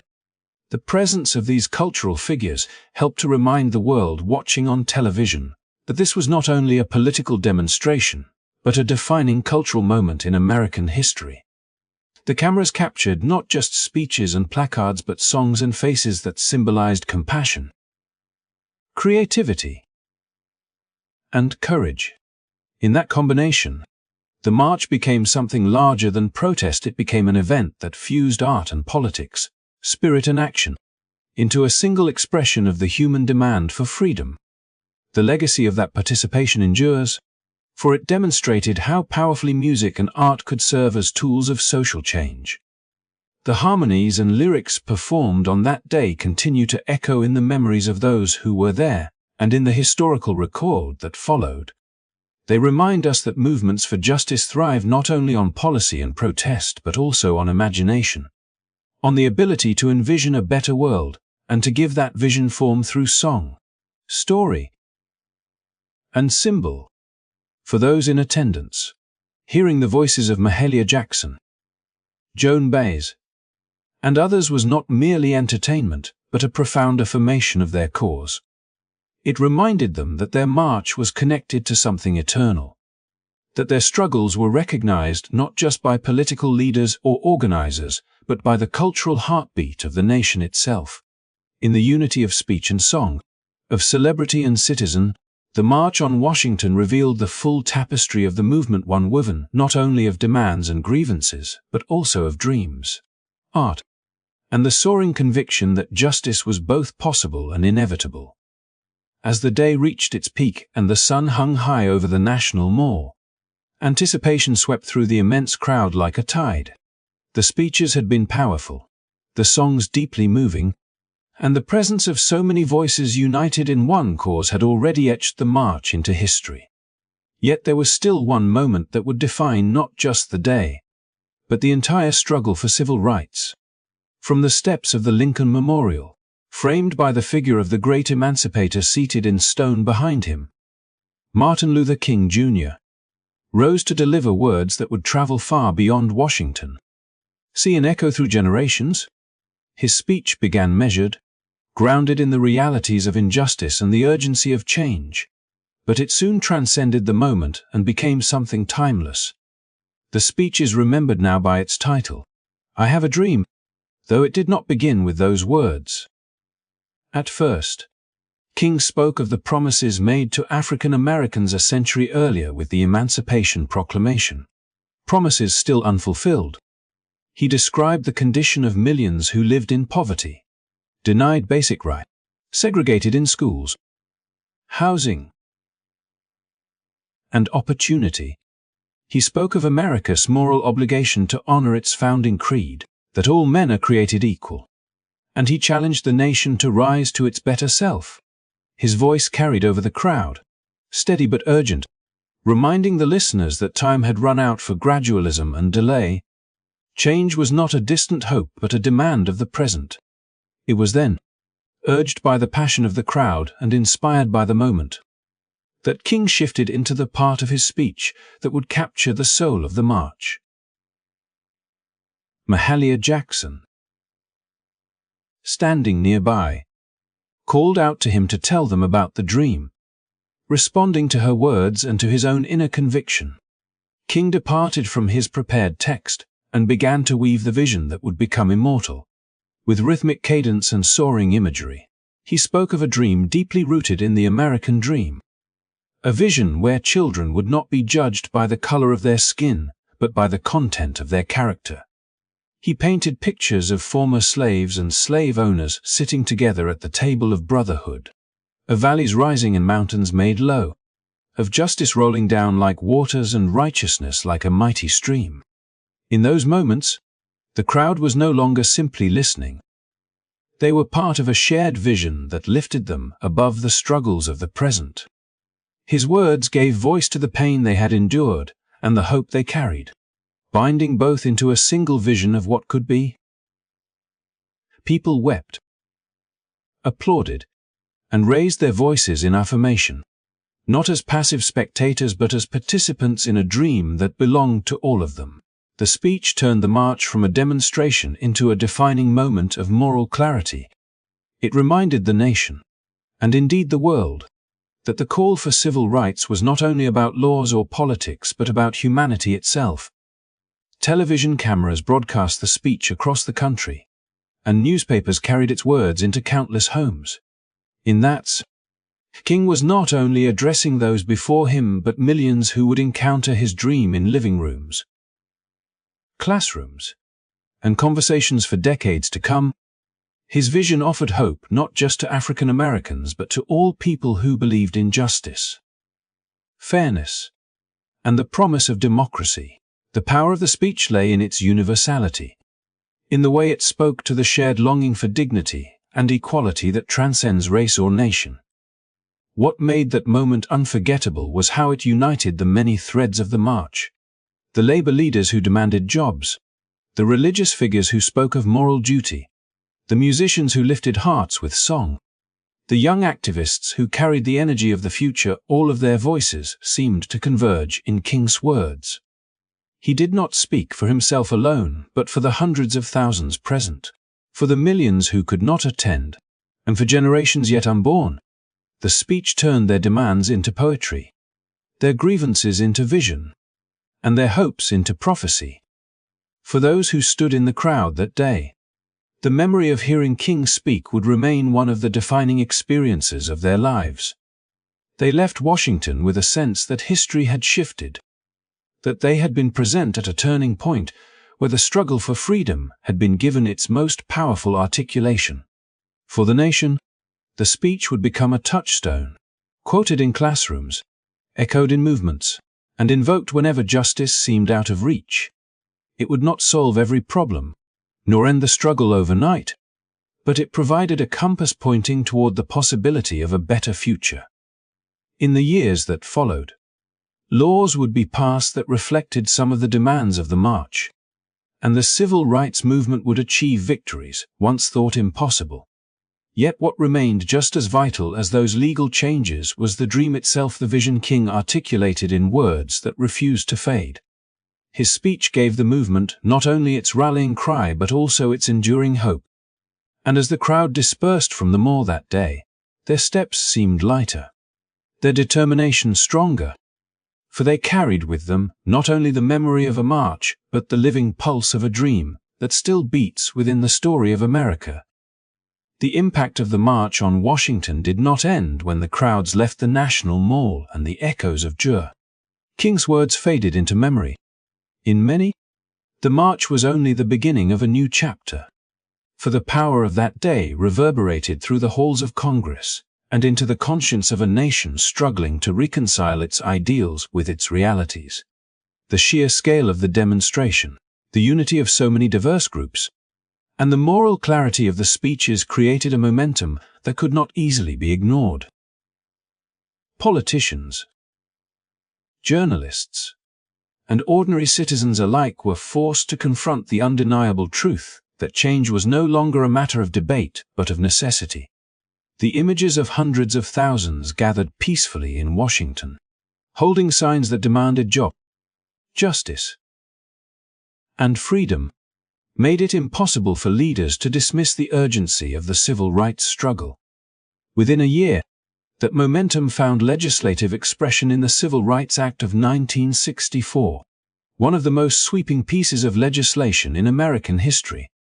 the presence of these cultural figures helped to remind the world watching on television that this was not only a political demonstration, but a defining cultural moment in American history. The cameras captured not just speeches and placards but songs and faces that symbolized compassion, creativity, and courage. In that combination, the march became something larger than protest. It became an event that fused art and politics, spirit and action, into a single expression of the human demand for freedom. The legacy of that participation endures, for it demonstrated how powerfully music and art could serve as tools of social change. The harmonies and lyrics performed on that day continue to echo in the memories of those who were there, and in the historical record that followed. They remind us that movements for justice thrive not only on policy and protest but also on imagination, on the ability to envision a better world, and to give that vision form through song, story, and symbol. For those in attendance, hearing the voices of Mahalia Jackson, Joan Baez, and others was not merely entertainment, but a profound affirmation of their cause. It reminded them that their march was connected to something eternal, that their struggles were recognized not just by political leaders or organizers, but by the cultural heartbeat of the nation itself. In the unity of speech and song, of celebrity and citizen, the March on Washington revealed the full tapestry of the movement, one woven not only of demands and grievances, but also of dreams, art, and the soaring conviction that justice was both possible and inevitable. As the day reached its peak and the sun hung high over the National Mall, anticipation swept through the immense crowd like a tide. The speeches had been powerful, the songs deeply moving, and the presence of so many voices united in one cause had already etched the march into history. Yet there was still one moment that would define not just the day, but the entire struggle for civil rights. From the steps of the Lincoln Memorial, framed by the figure of the great emancipator seated in stone behind him, Martin Luther King Jr. rose to deliver words that would travel far beyond Washington. See an echo through generations? His speech began measured, grounded in the realities of injustice and the urgency of change, but it soon transcended the moment and became something timeless. The speech is remembered now by its title, "I Have a Dream," though it did not begin with those words. At first, King spoke of the promises made to African Americans a century earlier with the Emancipation Proclamation, promises still unfulfilled. He described the condition of millions who lived in poverty, denied basic rights, segregated in schools, housing, and opportunity. He spoke of America's moral obligation to honor its founding creed, that all men are created equal, and he challenged the nation to rise to its better self. His voice carried over the crowd, steady but urgent, reminding the listeners that time had run out for gradualism and delay. Change was not a distant hope but a demand of the present. It was then, urged by the passion of the crowd and inspired by the moment, that King shifted into the part of his speech that would capture the soul of the march. Mahalia Jackson, standing nearby, called out to him to tell them about the dream. Responding to her words and to his own inner conviction, King departed from his prepared text and began to weave the vision that would become immortal. With rhythmic cadence and soaring imagery, he spoke of a dream deeply rooted in the American dream. A vision where children would not be judged by the color of their skin, but by the content of their character. He painted pictures of former slaves and slave owners sitting together at the table of brotherhood, of valleys rising and mountains made low, of justice rolling down like waters and righteousness like a mighty stream. In those moments, the crowd was no longer simply listening. They were part of a shared vision that lifted them above the struggles of the present. His words gave voice to the pain they had endured and the hope they carried, binding both into a single vision of what could be. People wept, applauded, and raised their voices in affirmation, not as passive spectators but as participants in a dream that belonged to all of them. The speech turned the march from a demonstration into a defining moment of moral clarity. It reminded the nation, and indeed the world, that the call for civil rights was not only about laws or politics but about humanity itself. Television cameras broadcast the speech across the country, and newspapers carried its words into countless homes. In that, King was not only addressing those before him but millions who would encounter his dream in living rooms, classrooms, and conversations for decades to come. His vision offered hope not just to African Americans but to all people who believed in justice, fairness, and the promise of democracy. The power of the speech lay in its universality, in the way it spoke to the shared longing for dignity and equality that transcends race or nation. What made that moment unforgettable was how it united the many threads of the march. The labor leaders who demanded jobs, the religious figures who spoke of moral duty, the musicians who lifted hearts with song, the young activists who carried the energy of the future. All of their voices seemed to converge in King's words. He did not speak for himself alone, but for the hundreds of thousands present, for the millions who could not attend, and for generations yet unborn. The speech turned their demands into poetry, their grievances into vision, and their hopes into prophecy. For those who stood in the crowd that day, the memory of hearing King speak would remain one of the defining experiences of their lives. They left Washington with a sense that history had shifted, that they had been present at a turning point where the struggle for freedom had been given its most powerful articulation. For the nation, the speech would become a touchstone, quoted in classrooms, echoed in movements, and invoked whenever justice seemed out of reach. It would not solve every problem, nor end the struggle overnight, but it provided a compass pointing toward the possibility of a better future. In the years that followed, laws would be passed that reflected some of the demands of the march, and the civil rights movement would achieve victories once thought impossible. Yet what remained just as vital as those legal changes was the dream itself, the vision King articulated in words that refused to fade. His speech gave the movement not only its rallying cry but also its enduring hope. And as the crowd dispersed from the mall that day, their steps seemed lighter, their determination stronger, for they carried with them not only the memory of a march, but the living pulse of a dream that still beats within the story of America. The impact of the March on Washington did not end when the crowds left the National Mall and the echoes of King's words faded into memory. In many, the march was only the beginning of a new chapter, for the power of that day reverberated through the halls of Congress and into the conscience of a nation struggling to reconcile its ideals with its realities. The sheer scale of the demonstration, the unity of so many diverse groups, and the moral clarity of the speeches created a momentum that could not easily be ignored. Politicians, journalists, and ordinary citizens alike were forced to confront the undeniable truth that change was no longer a matter of debate but of necessity. The images of hundreds of thousands gathered peacefully in Washington, holding signs that demanded justice, and freedom, made it impossible for leaders to dismiss the urgency of the civil rights struggle. Within a year, that momentum found legislative expression in the Civil Rights Act of 1964, one of the most sweeping pieces of legislation in American history.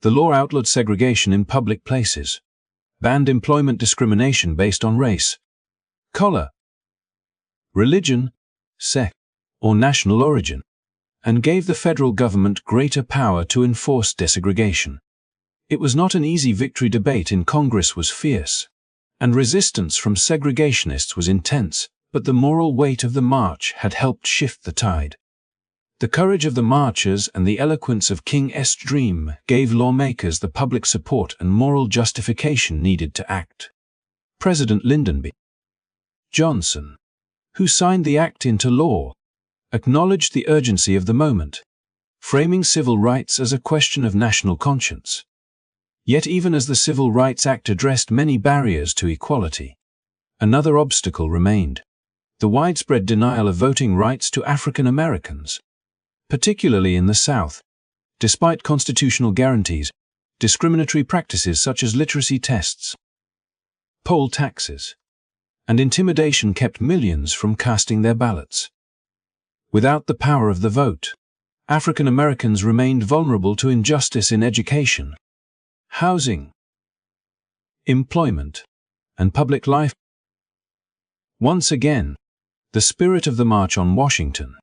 The law outlawed segregation in public places, banned employment discrimination based on race, color, religion, sex, or national origin, and gave the federal government greater power to enforce desegregation. It was not an easy victory. Debate in Congress was fierce, and resistance from segregationists was intense, but the moral weight of the march had helped shift the tide. The courage of the marchers and the eloquence of King's dream gave lawmakers the public support and moral justification needed to act. President Lyndon B. Johnson, who signed the act into law, acknowledged the urgency of the moment, framing civil rights as a question of national conscience. Yet even as the Civil Rights Act addressed many barriers to equality, another obstacle remained: the widespread denial of voting rights to African Americans, particularly in the South. Despite constitutional guarantees, discriminatory practices such as literacy tests, poll taxes, and intimidation kept millions from casting their ballots. Without the power of the vote, African Americans remained vulnerable to injustice in education, housing, employment, and public life. Once again, the spirit of the March on Washington,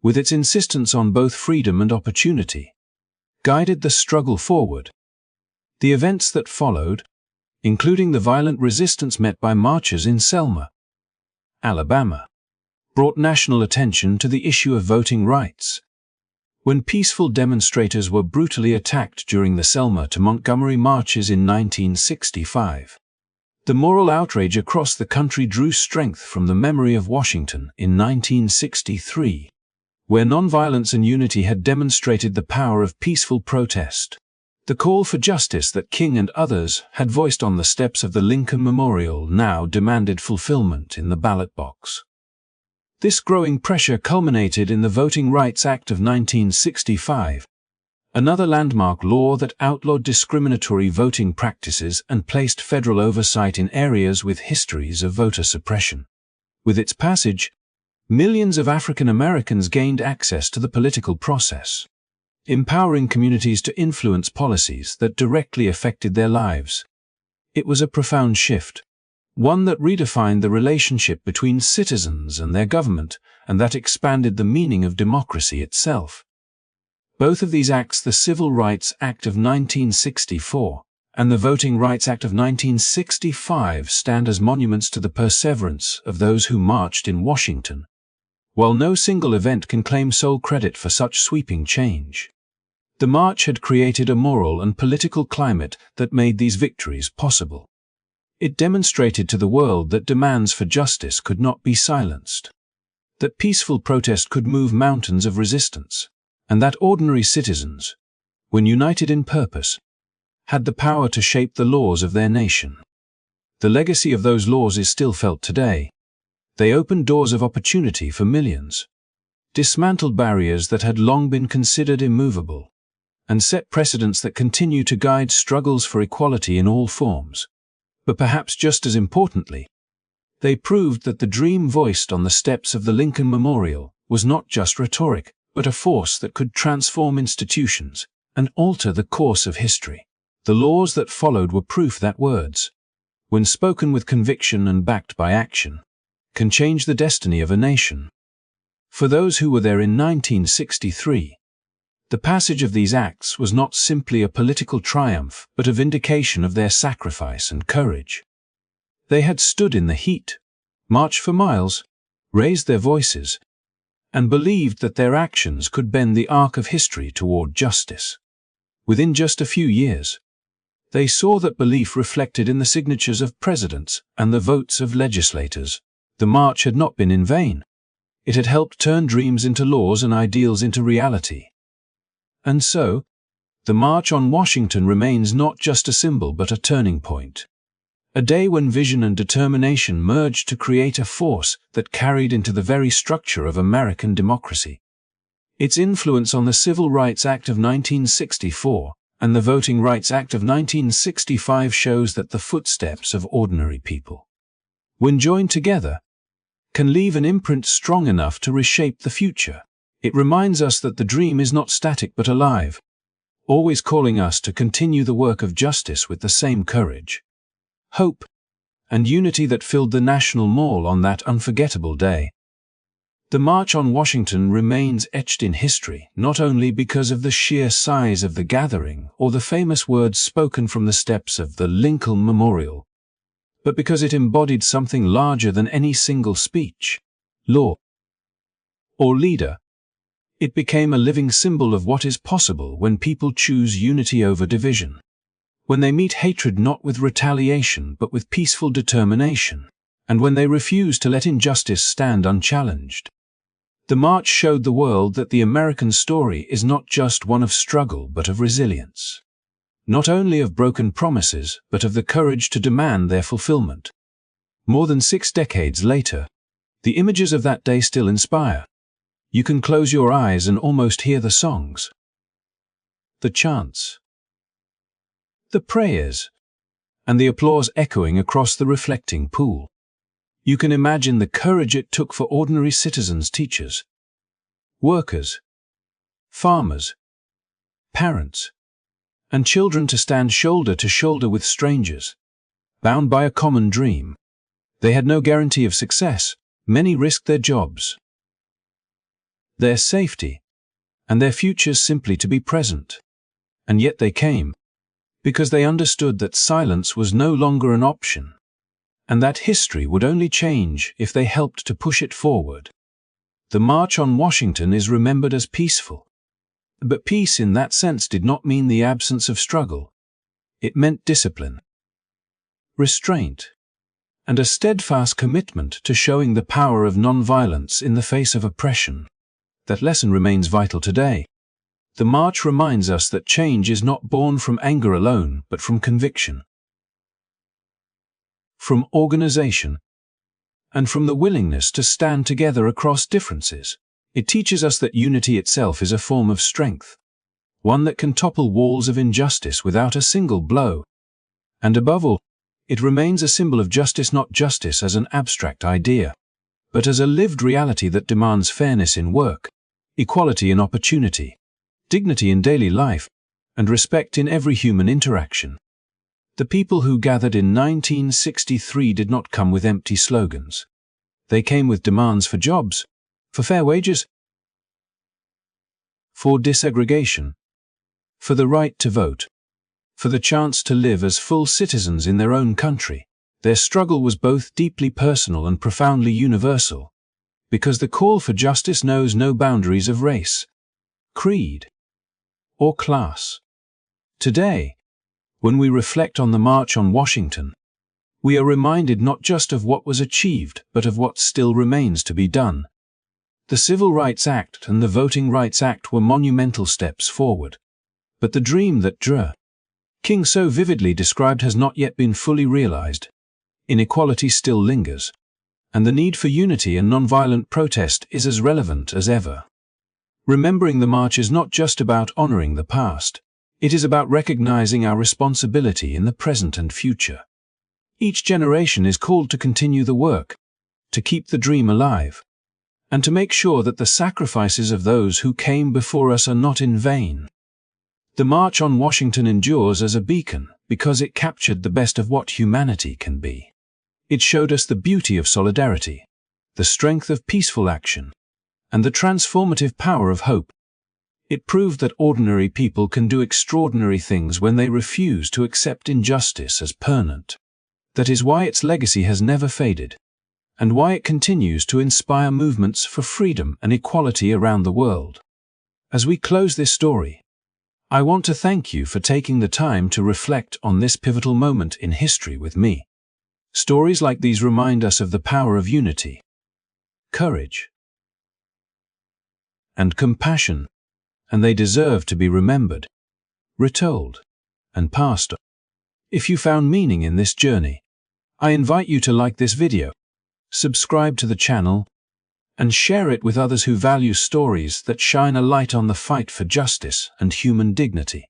with its insistence on both freedom and opportunity, guided the struggle forward. The events that followed, including the violent resistance met by marchers in Selma, Alabama, brought national attention to the issue of voting rights. When peaceful demonstrators were brutally attacked during the Selma to Montgomery marches in 1965, the moral outrage across the country drew strength from the memory of Washington in 1963, where nonviolence and unity had demonstrated the power of peaceful protest. The call for justice that King and others had voiced on the steps of the Lincoln Memorial now demanded fulfillment in the ballot box. This growing pressure culminated in the Voting Rights Act of 1965, another landmark law that outlawed discriminatory voting practices and placed federal oversight in areas with histories of voter suppression. With its passage, millions of African Americans gained access to the political process, empowering communities to influence policies that directly affected their lives. It was a profound shift, one that redefined the relationship between citizens and their government, and that expanded the meaning of democracy itself. Both of these acts, the Civil Rights Act of 1964 and the Voting Rights Act of 1965, stand as monuments to the perseverance of those who marched in Washington. While no single event can claim sole credit for such sweeping change, The march had created a moral and political climate that made these victories possible. It demonstrated to the world that demands for justice could not be silenced, that peaceful protest could move mountains of resistance, and that ordinary citizens, when united in purpose, had the power to shape the laws of their nation. The legacy of those laws is still felt today. They opened doors of opportunity for millions, dismantled barriers that had long been considered immovable, and set precedents that continue to guide struggles for equality in all forms. But perhaps just as importantly, they proved that the dream voiced on the steps of the Lincoln Memorial was not just rhetoric, but a force that could transform institutions and alter the course of history. The laws that followed were proof that words, when spoken with conviction and backed by action, can change the destiny of a nation. For those who were there in 1963, the passage of these acts was not simply a political triumph, but a vindication of their sacrifice and courage. They had stood in the heat, marched for miles, raised their voices, and believed that their actions could bend the arc of history toward justice. Within just a few years, they saw that belief reflected in the signatures of presidents and the votes of legislators. The march had not been in vain. It had helped turn dreams into laws and ideals into reality. And so, the March on Washington remains not just a symbol but a turning point. A day when vision and determination merged to create a force that carried into the very structure of American democracy. Its influence on the Civil Rights Act of 1964 and the Voting Rights Act of 1965 shows that the footsteps of ordinary people, when joined together, can leave an imprint strong enough to reshape the future. It reminds us that the dream is not static but alive, always calling us to continue the work of justice with the same courage, hope, and unity that filled the National Mall on that unforgettable day. The March on Washington remains etched in history not only because of the sheer size of the gathering or the famous words spoken from the steps of the Lincoln Memorial, but because it embodied something larger than any single speech, law, or leader. It became a living symbol of what is possible when people choose unity over division, when they meet hatred not with retaliation but with peaceful determination, and when they refuse to let injustice stand unchallenged. The march showed the world that the American story is not just one of struggle but of resilience, not only of broken promises but of the courage to demand their fulfillment. More than 6 decades later, the images of that day still inspire. You can close your eyes and almost hear the songs, the chants, the prayers, and the applause echoing across the reflecting pool. You can imagine the courage it took for ordinary citizens, teachers, workers, farmers, parents, and children to stand shoulder to shoulder with strangers, bound by a common dream. They had no guarantee of success. Many risked their jobs, their safety, and their futures simply to be present. And yet they came, because they understood that silence was no longer an option, and that history would only change if they helped to push it forward. The March on Washington is remembered as peaceful, but peace in that sense did not mean the absence of struggle. It meant discipline, restraint, and a steadfast commitment to showing the power of nonviolence in the face of oppression. That lesson remains vital today. The march reminds us that change is not born from anger alone, but from conviction, from organization, and from the willingness to stand together across differences. It teaches us that unity itself is a form of strength, one that can topple walls of injustice without a single blow. And above all, it remains a symbol of justice, not justice as an abstract idea, but as a lived reality that demands fairness in work, equality in opportunity, dignity in daily life, and respect in every human interaction. The people who gathered in 1963 did not come with empty slogans. They came with demands for jobs, for fair wages, for desegregation, for the right to vote, for the chance to live as full citizens in their own country. Their struggle was both deeply personal and profoundly universal, because the call for justice knows no boundaries of race, creed, or class. Today, when we reflect on the March on Washington, we are reminded not just of what was achieved, but of what still remains to be done. The Civil Rights Act and the Voting Rights Act were monumental steps forward. But the dream that Dr. King so vividly described has not yet been fully realized. Inequality still lingers, and the need for unity and nonviolent protest is as relevant as ever. Remembering the march is not just about honoring the past. It is about recognizing our responsibility in the present and future. Each generation is called to continue the work, to keep the dream alive, and to make sure that the sacrifices of those who came before us are not in vain. The March on Washington endures as a beacon because it captured the best of what humanity can be. It showed us the beauty of solidarity, the strength of peaceful action, and the transformative power of hope. It proved that ordinary people can do extraordinary things when they refuse to accept injustice as permanent. That is why its legacy has never faded, and why it continues to inspire movements for freedom and equality around the world. As we close this story, I want to thank you for taking the time to reflect on this pivotal moment in history with me. Stories like these remind us of the power of unity, courage, and compassion, and they deserve to be remembered, retold, and passed on. If you found meaning in this journey, I invite you to like this video, subscribe to the channel, and share it with others who value stories that shine a light on the fight for justice and human dignity.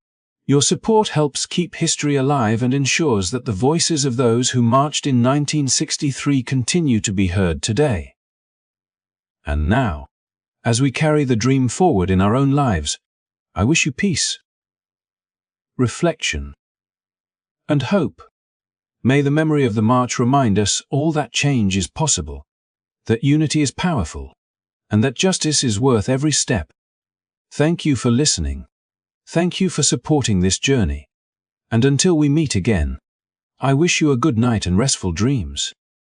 Your support helps keep history alive and ensures that the voices of those who marched in 1963 continue to be heard today. And now, as we carry the dream forward in our own lives, I wish you peace, reflection, and hope. May the memory of the march remind us all that change is possible, that unity is powerful, and that justice is worth every step. Thank you for listening. Thank you for supporting this journey. And until we meet again, I wish you a good night and restful dreams.